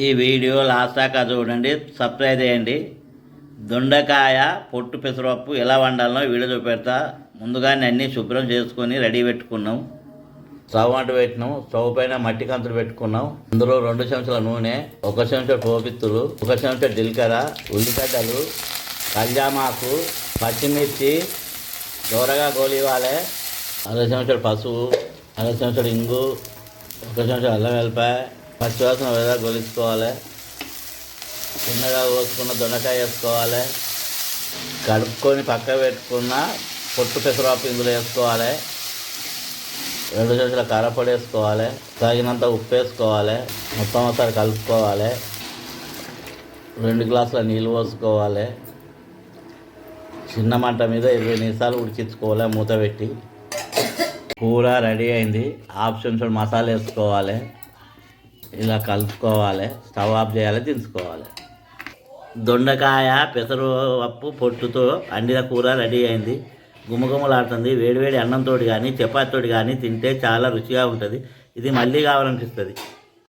ఈ video last దాకా చూడండి, సబ్స్క్రైబ్ చేయండి. దొండకాయ పొట్టు పెసరపప్పు ఎలా వండాలనో వీడియో చూపెడతా. ముందుగానే అన్నీ శుభ్రం చేసుకొని రెడీ పెట్టుకున్నాం. స్టవ్ అంటు పెట్టినాం. స్టవ్ పైన మట్టి కంతులు పెట్టుకున్నాం. అందులో 2 చెంచాల నూనె, 1 చెంచా పోపిత్తులు, 1 చెంచా జీలకర్ర, ఉల్లిగడ్డలు, కల్జామాకు, పచ్చిమిర్చి దూరగా గోలివ్వాలి. 1/2 చెంచా పసుపు, 1/2 చెంచా ఇంగు, 1 చెంచా అల్లం వెల్లిపాయ పచ్చివాసన వేదా గొలుచుకోవాలి. చిన్నగా కోసుకున్న దొండకాయ వేసుకోవాలి. కడుక్కొని పక్క పెట్టుకున్న పొట్టు పెసరపప్పు ఇందులో వేసుకోవాలి. 2 చెంచాల కారపొడి వేసుకోవాలి. తగినంత ఉప్పు వేసుకోవాలి. మొత్తం ఒకసారి కలుపుకోవాలి. 2 గ్లాసుల నీళ్ళు పోసుకోవాలి. చిన్న మంట మీద 20 నిమిషాలు ఉడికించుకోవాలి మూత పెట్టి. కూర రెడీ అయింది. 1/2 చెంచా మసాలా వేసుకోవాలి. ఇలా కలుపుకోవాలి. స్టవ్ ఆఫ్ చేయాలి, దించుకోవాలి. దొండకాయ పెసరపప్పు పొట్టుతో అండిన కూర రెడీ అయింది. గుమగుమలాడుతుంది. వేడివేడి అన్నంతో కానీ చపాతీతో కానీ తింటే చాలా రుచిగా ఉంటుంది. ఇది మళ్ళీ కావాలనిపిస్తుంది.